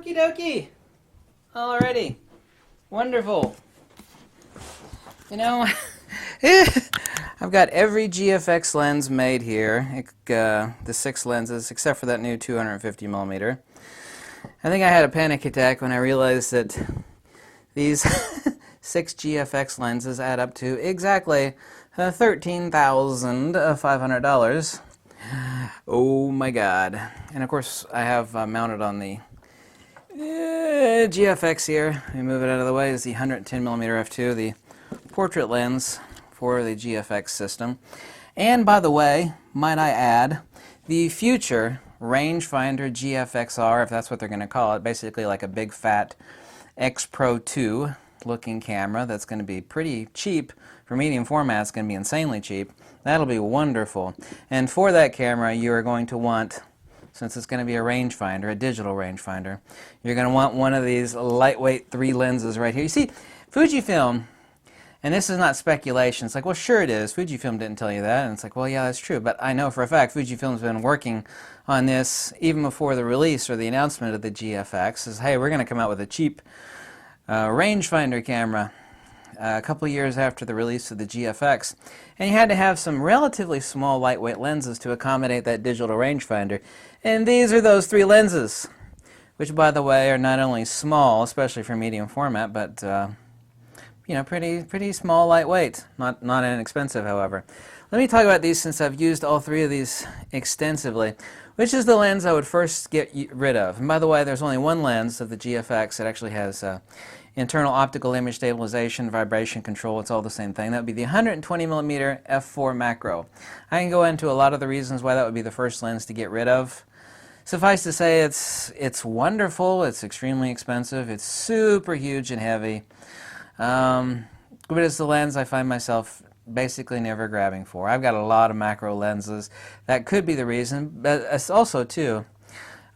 Okie dokie. Alrighty. Wonderful. You know, I've got every GFX lens made here, the 6 lenses, except for that new 250 millimeter. I think I had a panic attack when I realized that these 6 GFX lenses add up to exactly $13,500. Oh my God. And of course I have mounted on the GFX here. Let me move it out of the way. Is the 110 millimeter f2, the portrait lens for the GFX system. And by the way, might I add, the future rangefinder GFXR, if that's what they're going to call it, basically like a big fat X Pro 2 looking camera that's going to be pretty cheap. For medium format, it's going to be insanely cheap. That'll be wonderful. And for that camera, you are going to want, since it's going to be a rangefinder, a digital rangefinder, you're going to want one of these lightweight 3 lenses right here. You see, Fujifilm, and this is not speculation, it's like, well, sure it is. Fujifilm didn't tell you that. And it's like, well, yeah, that's true. But I know for a fact Fujifilm's been working on this even before the release or the announcement of the GFX. Says, hey, we're going to come out with a cheap rangefinder camera a couple of years after the release of the GFX. And you had to have some relatively small lightweight lenses to accommodate that digital rangefinder. And these are those 3 lenses, which by the way are not only small, especially for medium format, but you know, pretty small, lightweight. Not inexpensive, however. Let me talk about these since I've used all 3 of these extensively. Which is the lens I would first get rid of? And by the way, there's only one lens of the GFX that actually has internal optical image stabilization, vibration control. It's all the same thing. That would be the 120 millimeter f4 macro. I can go into a lot of the reasons why that would be the first lens to get rid of. Suffice to say, it's wonderful. It's extremely expensive. It's super huge and heavy. But it's the lens I find myself basically never grabbing for. I've got a lot of macro lenses. That could be the reason, but it's also too,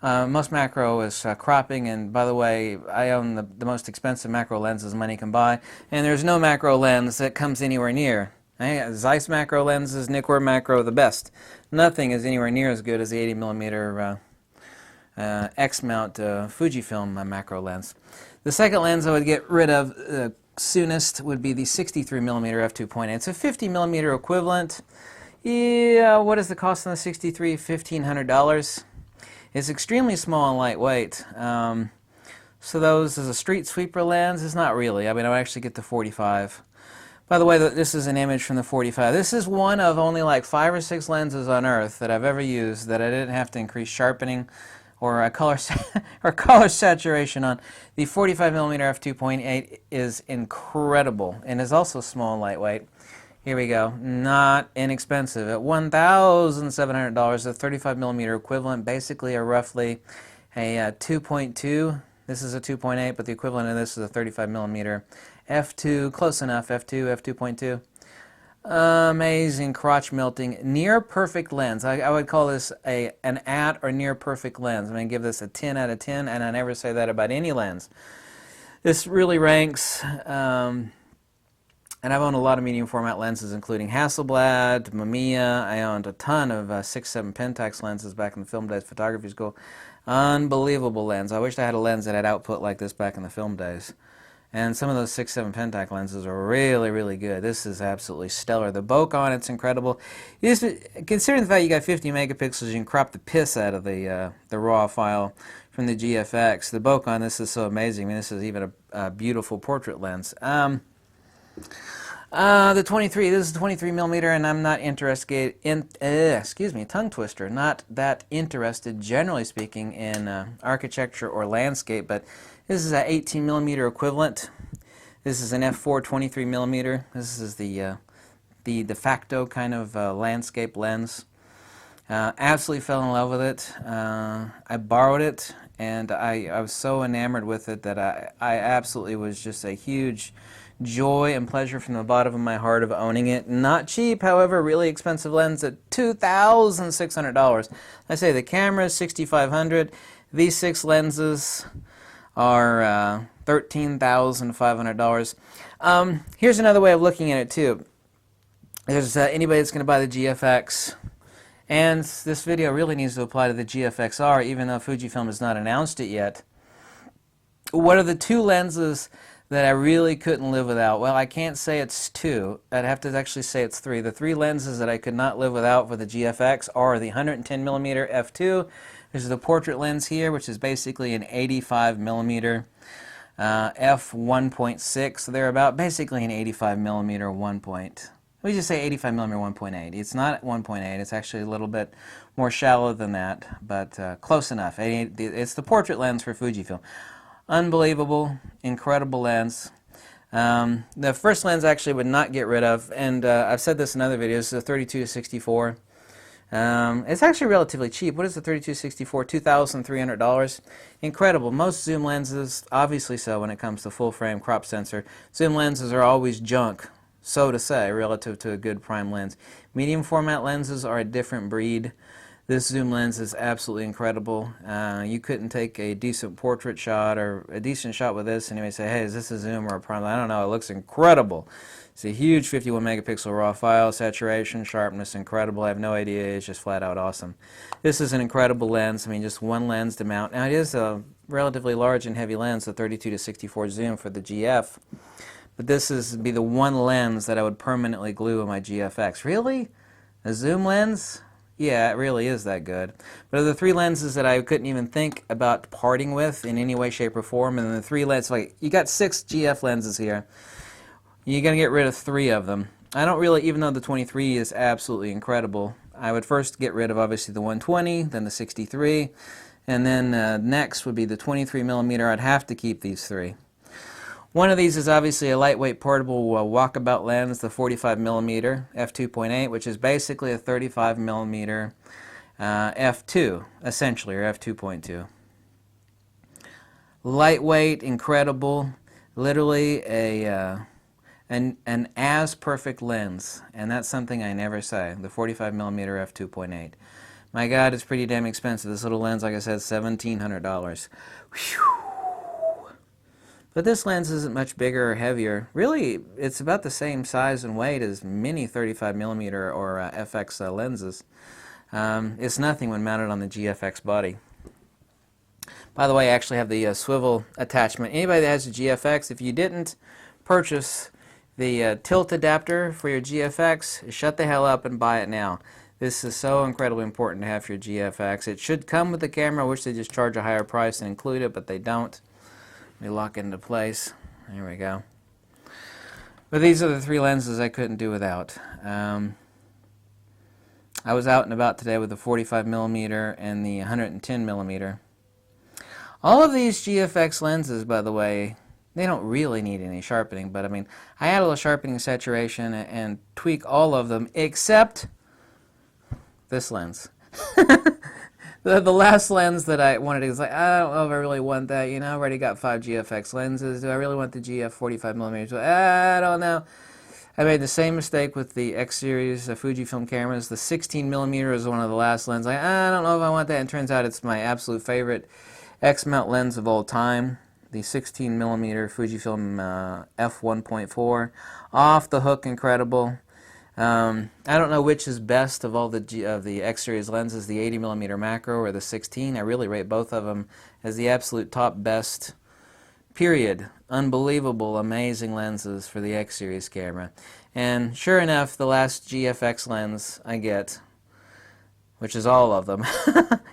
most macro is cropping, and by the way, I own the most expensive macro lenses money can buy, and there's no macro lens that comes anywhere near. Zeiss macro lenses, Nikkor macro, the best. Nothing is anywhere near as good as the 80 millimeter X-mount Fujifilm macro lens. The second lens I would get rid of soonest would be the 63 millimeter f2.8. It's a 50 millimeter equivalent. Yeah, what is the cost on the 63? $1,500. It's extremely small and lightweight. So those as a street sweeper lens is not really. I mean, I actually get the 45. By the way, this is an image from the 45. This is one of only like 5 or 6 lenses on Earth that I've ever used that I didn't have to increase sharpening or color saturation on. The 45 millimeter f2.8 is incredible and is also small and lightweight. Here we go. Not inexpensive at $1,700. A 35 millimeter equivalent, basically a roughly a 2.2. This is a 2.8, but the equivalent of this is a 35 millimeter f2. Close enough. f2.2. Amazing crotch melting, near perfect lens. I would call this an at or near perfect lens. I'm going to give this a 10 out of 10, and I never say that about any lens. This really ranks, and I've owned a lot of medium format lenses, including Hasselblad, Mamiya. I owned a ton of 6-7 Pentax lenses back in the film days, photography school. Unbelievable lens. I wish I had a lens that had output like this back in the film days. And some of those 6-7 Pentax lenses are really, really good. This is absolutely stellar. The bokeh on it's incredible. Considering the fact you got 50 megapixels, you can crop the piss out of the raw file from the GFX. The bokeh on this is so amazing. I mean, this is even a beautiful portrait lens. The 23. This is 23 millimeter, and I'm not interested in. Excuse me, tongue twister. Not that interested, generally speaking, in architecture or landscape, but. This is an 18 millimeter equivalent. This is an f4 23 millimeter. This is the de facto kind of landscape lens. Absolutely fell in love with it. I borrowed it, and I was so enamored with it that I absolutely was just a huge joy and pleasure from the bottom of my heart of owning it. Not cheap, however, really expensive lens at $2,600. I say the camera is $6,500. These 6 lenses are $13,500. Here's another way of looking at it too. There's anybody that's going to buy the GFX, and this video really needs to apply to the GFXR, even though Fujifilm has not announced it yet. what are the two lenses that I really couldn't live without? Well, I can't say it's two. I'd have to actually say it's three. The three lenses that I could not live without for the GFX are the 110mm f2. There's the portrait lens here, which is basically an 85mm f1.6. So they're about basically an 85mm 1. We just say 85mm 1.8. It's not 1.8. It's actually a little bit more shallow than that, but close enough. It's the portrait lens for Fujifilm. Unbelievable, incredible lens. The first lens actually would not get rid of, and I've said this in other videos, the 32-64. It's actually relatively cheap. What is the 32-64? $2,300. Incredible. Most zoom lenses, obviously so when it comes to full frame crop sensor, zoom lenses are always junk, so to say, relative to a good prime lens. Medium format lenses are a different breed. This zoom lens is absolutely incredible. You couldn't take a decent portrait shot or a decent shot with this and you may say, hey, is this a zoom or a prime? I don't know. It looks incredible. It's a huge 51 megapixel raw file, saturation, sharpness, incredible. I have no idea. It's just flat out awesome. This is an incredible lens. I mean, just one lens to mount. Now, it is a relatively large and heavy lens, the 32-64 zoom for the GF. But this would be the one lens that I would permanently glue on my GFX. Really? A zoom lens? Yeah, it really is that good. But of the three lenses that I couldn't even think about parting with in any way, shape, or form, and the three lenses, like, you got 6 GF lenses here. You're going to get rid of 3 of them. I don't really, even though the 23 is absolutely incredible, I would first get rid of obviously the 120, then the 63, and then next would be the 23mm. I'd have to keep these 3. One of these is obviously a lightweight portable walkabout lens, the 45mm f2.8, which is basically a 35mm f2, essentially, or f2.2. Lightweight, incredible, literally an as perfect lens, and that's something I never say, the 45mm f2.8. My God, it's pretty damn expensive. This little lens, like I said, $1,700. Whew. But this lens isn't much bigger or heavier. Really, it's about the same size and weight as many 35mm or FX lenses. It's nothing when mounted on the GFX body. By the way, I actually have the swivel attachment. Anybody that has a GFX, if you didn't purchase the tilt adapter for your GFX, shut the hell up and buy it now. This is so incredibly important to have for your GFX. It should come with the camera. I wish they just charge a higher price and include it, but they don't. Let me lock it into place. There we go. But these are the 3 lenses I couldn't do without. I was out and about today with the 45mm and the 110mm. All of these GFX lenses, by the way, they don't really need any sharpening, but I mean, I add a little sharpening, saturation, and tweak all of them except this lens. The last lens that I wanted is like, I don't know if I really want that. You know, I already got 5 GFX lenses. Do I really want the GF 45mm? I don't know. I made the same mistake with the X series Fujifilm cameras. The 16mm is one of the last lenses. I don't know if I want that. And it turns out it's my absolute favorite X mount lens of all time. The 16mm Fujifilm f1.4. Off the hook, incredible. I don't know which is best of all the X series lenses, the 80mm macro or the 16. I really rate both of them as the absolute top best, period. Unbelievable, amazing lenses for the X series camera. And sure enough, the last GFX lens I get, which is all of them,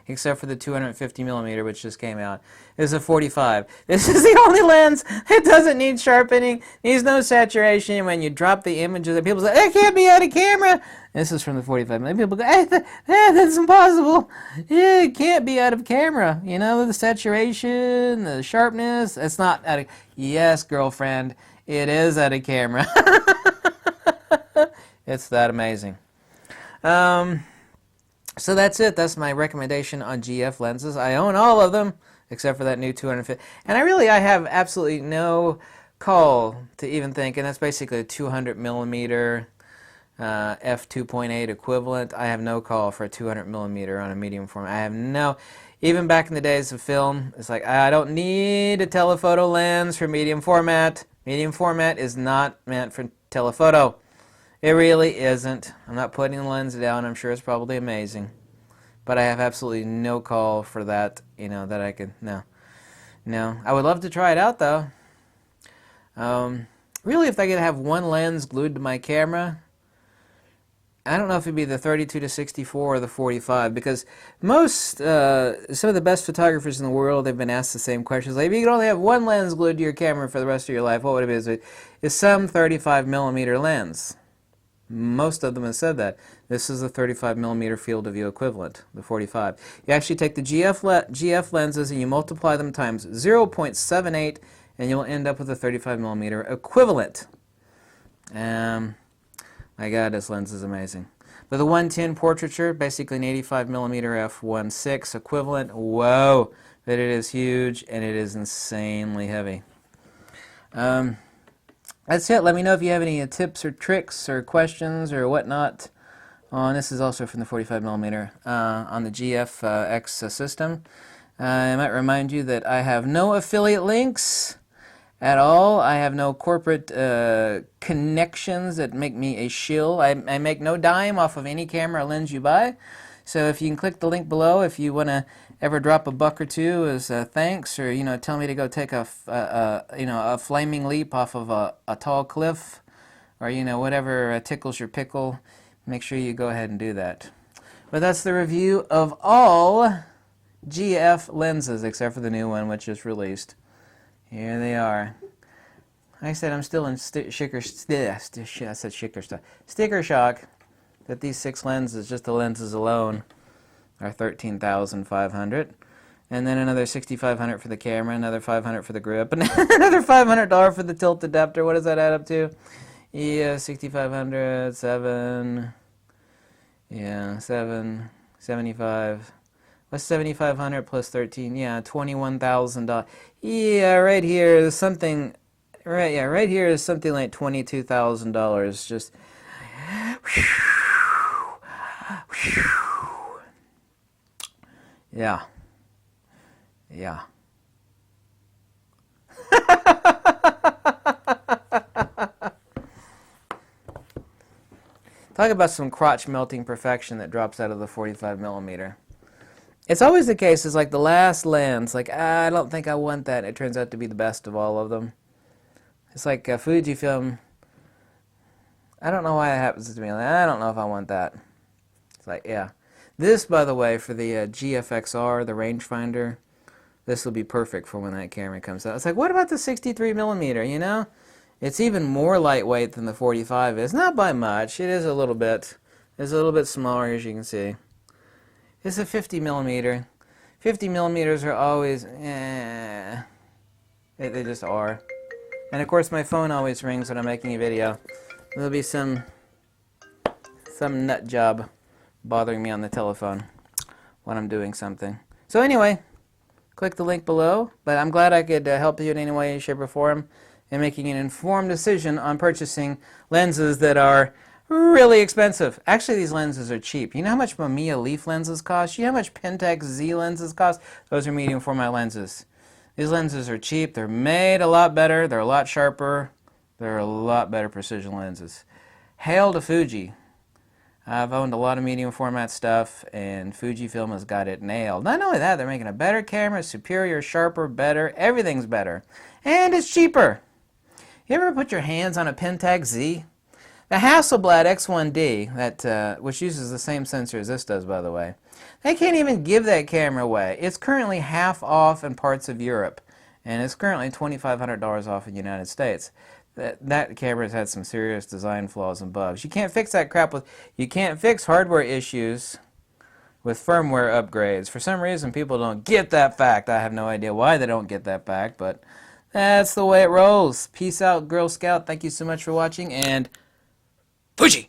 except for the 250mm, which just came out, is a 45. This is the only lens that doesn't need sharpening, needs no saturation. When you drop the images, people say, it can't be out of camera. This is from the 45mm. People go, hey, that's impossible. Yeah, it can't be out of camera. You know, the saturation, the sharpness, it's not out of... Yes, girlfriend, it is out of camera. It's that amazing. So that's it. That's my recommendation on GF lenses. I own all of them except for that new 250. And I have absolutely no call to even think, and that's basically a 200mm f2.8 equivalent. I have no call for a 200mm on a medium format. I have no... Even back in the days of film, it's like, I don't need a telephoto lens for medium format. Medium format is not meant for telephoto. It really isn't. I'm not putting the lens down. I'm sure it's probably amazing. But I have absolutely no call for that, you know, that I could, no. I would love to try it out though. Really, if I could have one lens glued to my camera, I don't know if it'd be the 32 to 64 or the 45, because most, some of the best photographers in the world, they've been asked the same questions. Like, if you could only have one lens glued to your camera for the rest of your life, what would it be? It's some 35 millimeter lens. Most of them have said that. This is the 35 millimeter field of view equivalent, the 45. You actually take the GF lenses and you multiply them times 0.78, and you'll end up with a 35 millimeter equivalent. My God, this lens is amazing. But the 110 portraiture, basically an 85 millimeter f1.6 equivalent. Whoa, but it is huge and it is insanely heavy. That's it. Let me know if you have any tips or tricks or questions or whatnot on, this is also from the 45 millimeter on the Gfx system. I might remind you that I have no affiliate links at all. I have no corporate connections that make me a shill. I make no dime off of any camera or lens you buy. So if you can click the link below, if you want to ever drop a buck or two as thanks, or tell me to go take a flaming leap off of a tall cliff, or whatever tickles your pickle, make sure you go ahead and do that. But that's the review of all GF lenses except for the new one which is released. Here they are. Like I said, I'm still in sticker shock that these 6 lenses, just the lenses alone, are $13,500, and then another $6,500 for the camera, another $500 for the grip, and another $500 for the tilt adapter. What does that add up to? Yeah, $6,500, 775. What's 7,500 plus 13? Yeah, $21,000. Yeah, right here is something. Right, yeah, right here is something like $22,000. Just. Yeah. Yeah. Talk about some crotch melting perfection that drops out of the 45 millimeter. It's always the case, it's like the last lens, like, I don't think I want that. It turns out to be the best of all of them. It's like Fujifilm. I don't know why it happens to me. Like, I don't know if I want that. It's like, yeah. This, by the way, for the GFXR, the rangefinder, this will be perfect for when that camera comes out. It's like, what about the 63 millimeter, It's even more lightweight than the 45 is. Not by much. It is a little bit. It's a little bit smaller, as you can see. It's a 50 millimeter. 50 millimeters are always, they just are. And of course my phone always rings when I'm making a video. There'll be some nut job bothering me on the telephone when I'm doing something. So anyway, click the link below. But I'm glad I could help you in any way, shape, or form in making an informed decision on purchasing lenses that are really expensive. Actually, these lenses are cheap. You know how much Mamiya Leaf lenses cost? You know how much Pentax Z lenses cost? Those are medium format lenses. These lenses are cheap. They're made a lot better. They're a lot sharper. They're a lot better precision lenses. Hail to Fuji. I've owned a lot of medium format stuff, and Fujifilm has got it nailed. Not only that, they're making a better camera, superior, sharper, better. Everything's better. And it's cheaper. You ever put your hands on a Pentax Z? The Hasselblad X1D, which uses the same sensor as this does, by the way, they can't even give that camera away. It's currently half off in parts of Europe, and it's currently $2,500 off in the United States. That camera's had some serious design flaws and bugs. You can't fix that crap you can't fix hardware issues with firmware upgrades. For some reason, people don't get that fact. I have no idea why they don't get that fact, but that's the way it rolls. Peace out, Girl Scout. Thank you so much for watching, and Fuji!